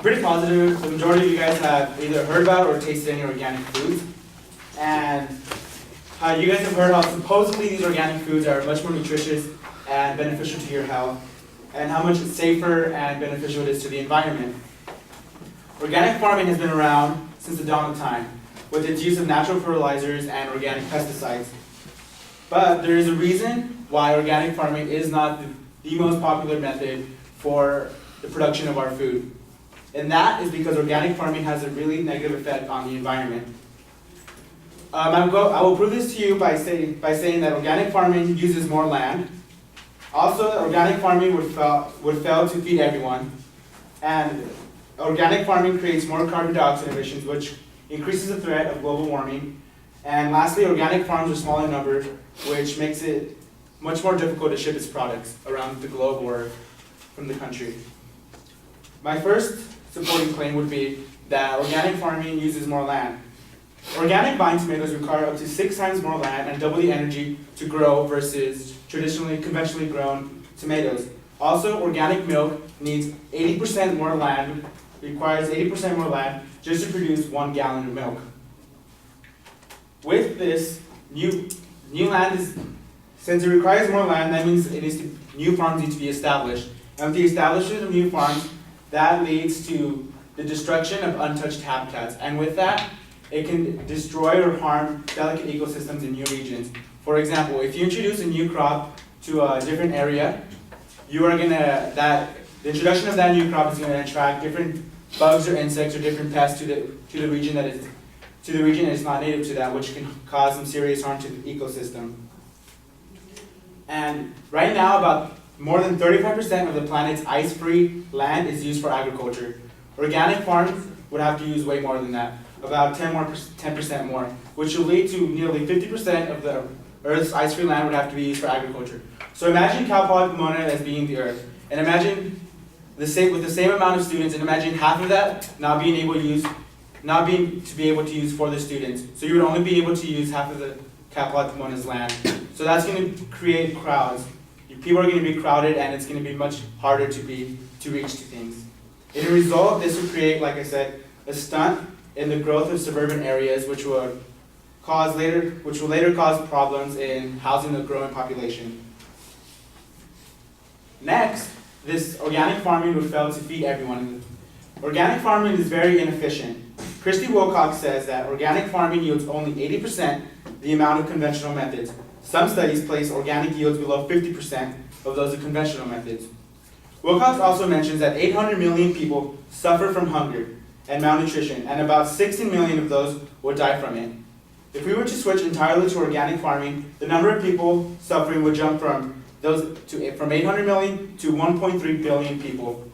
pretty positive. The majority of you guys have either heard about or tasted any organic foods. And you guys have heard how supposedly these organic foods are much more nutritious and beneficial to your health, and how much it's safer and beneficial it is to the environment. Organic farming has been around since the dawn of time, with its use of natural fertilizers and organic pesticides. But there is a reason why organic farming is not the most popular method for the production of our food. And that is because organic farming has a really negative effect on the environment. I will prove this to you by saying that organic farming uses more land. Also, organic farming would fail to feed everyone. And organic farming creates more carbon dioxide emissions, which increases the threat of global warming. And lastly, organic farms are small in number, which makes it much more difficult to ship its products around the globe or from the country. My first supporting claim would be that organic farming uses more land. Organic vine tomatoes require up to 6 times more land and double the energy to grow versus conventionally grown tomatoes. Also, organic milk needs 80% more land, requires 80% more land just to produce 1 gallon of milk. With this, new land since it requires more land, that means new farms need to be established. And with the establishment of new farms, that leads to the destruction of untouched habitats. And with that, it can destroy or harm delicate ecosystems in new regions. For example, if you introduce a new crop to a different area, the introduction of that new crop is going to attract different bugs or insects or different pests to the region that is not native to that, which can cause some serious harm to the ecosystem. And right now, about more than 35% of the planet's ice-free land is used for agriculture. Organic farms would have to use way more than that, about 10% more, which will lead to nearly 50% of the Earth's ice-free land would have to be used for agriculture. So imagine Cal Poly Pomona as being the Earth, and imagine with the same amount of students, and imagine half of that not being to be able to use for the students. So you would only be able to use half of the Cal Poly Pomona's land. So that's going to create crowds. People are going to be crowded, and it's going to be much harder to reach to things. In a result, this will create, like I said, a stunt in the growth of suburban areas, which will later cause problems in housing the growing population. Next, this organic farming would fail to feed everyone. Organic farming is very inefficient. Christy Wilcox says that organic farming yields only 80% the amount of conventional methods. Some studies place organic yields below 50% of those of conventional methods. Wilcox also mentions that 800 million people suffer from hunger and malnutrition, and about 16 million of those will die from it. If we were to switch entirely to organic farming, the number of people suffering would jump from 800 million to 1.3 billion people.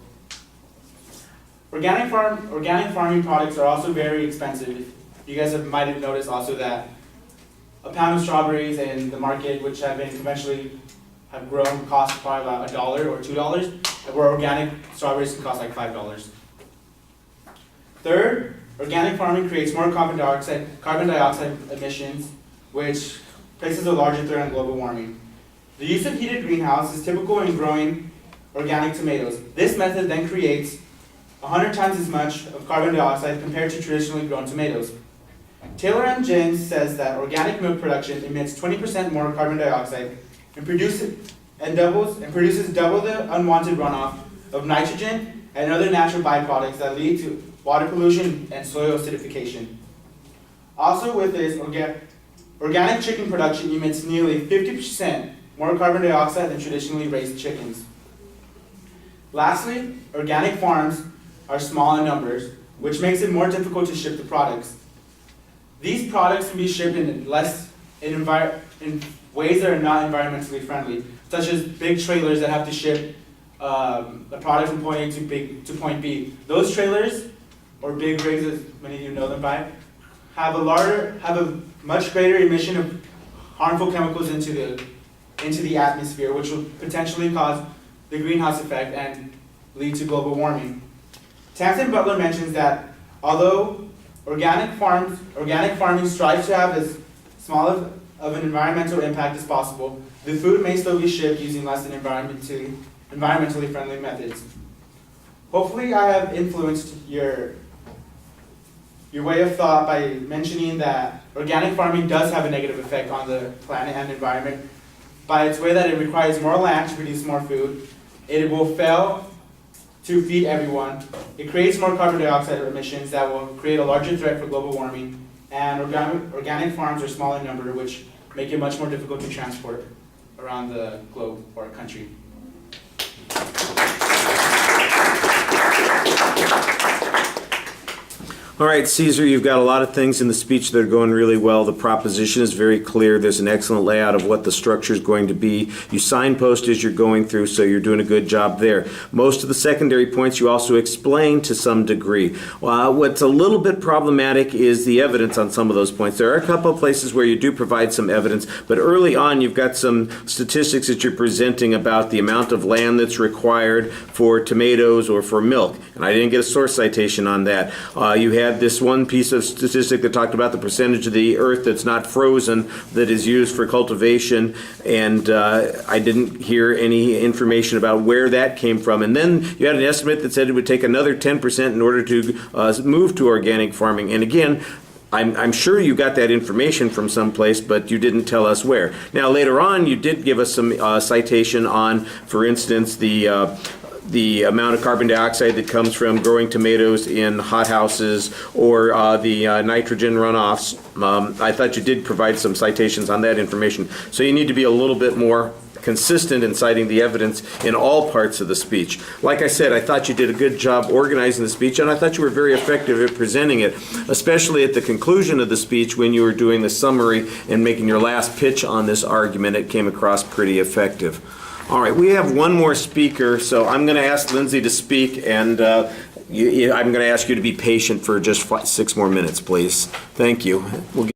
Organic farming products are also very expensive. You guys might have noticed also that a pound of strawberries in the market, which have grown, cost probably about $1 or $2, where organic strawberries can cost like $5. Third, organic farming creates more carbon dioxide emissions, which places a larger threat on global warming. The use of heated greenhouse is typical in growing organic tomatoes. This method then creates 100 times as much of carbon dioxide compared to traditionally grown tomatoes. Taylor M. Jens says that organic milk production emits 20% more carbon dioxide and produces double the unwanted runoff of nitrogen and other natural byproducts that lead to water pollution and soil acidification. Also with this, organic chicken production emits nearly 50% more carbon dioxide than traditionally raised chickens. Lastly, organic farms are small in numbers, which makes it more difficult to ship the products. These products can be shipped in ways that are not environmentally friendly, such as big trailers that have to ship a product from point A to point B. Those trailers, or big rigs as many of you know them by, have a much greater emission of harmful chemicals into the atmosphere, which will potentially cause the greenhouse effect and lead to global warming. Tamsin Butler mentions that although organic farming strives to have as small of an environmental impact as possible, the food may still be shipped using less than environmentally friendly methods. hopefully I have influenced your way of thought by mentioning that organic farming does have a negative effect on the planet and environment by its way that it requires more land to produce more food. It will fail to feed everyone. It creates more carbon dioxide emissions that will create a larger threat for global warming. And organic farms are small in number, which make it much more difficult to transport around the globe or country. All right, Cesar, you've got a lot of things in the speech that are going really well. The proposition is very clear. There's an excellent layout of what the structure is going to be. You signpost as you're going through, so you're doing a good job there. Most of the secondary points you also explain to some degree. What's a little bit problematic is the evidence on some of those points. There are a couple of places where you do provide some evidence, but early on you've got some statistics that you're presenting about the amount of land that's required for tomatoes or for milk. And I didn't get a source citation on that. You had this one piece of statistic that talked about the percentage of the earth that's not frozen that is used for cultivation, and I didn't hear any information about where that came from. And then you had an estimate that said it would take another 10% in order to move to organic farming. And again, I'm sure you got that information from someplace, but you didn't tell us where. Now, later on, you did give us some citation on, for instance, the amount of carbon dioxide that comes from growing tomatoes in hothouses or the nitrogen runoffs. I thought you did provide some citations on that information. So you need to be a little bit more consistent in citing the evidence in all parts of the speech. Like I said, I thought you did a good job organizing the speech, and I thought you were very effective at presenting it, especially at the conclusion of the speech when you were doing the summary and making your last pitch on this argument. It came across pretty effective. All right, we have one more speaker, so I'm going to ask Lindsay to speak, and I'm going to ask you to be patient for just 6 more minutes, please. Thank you. We'll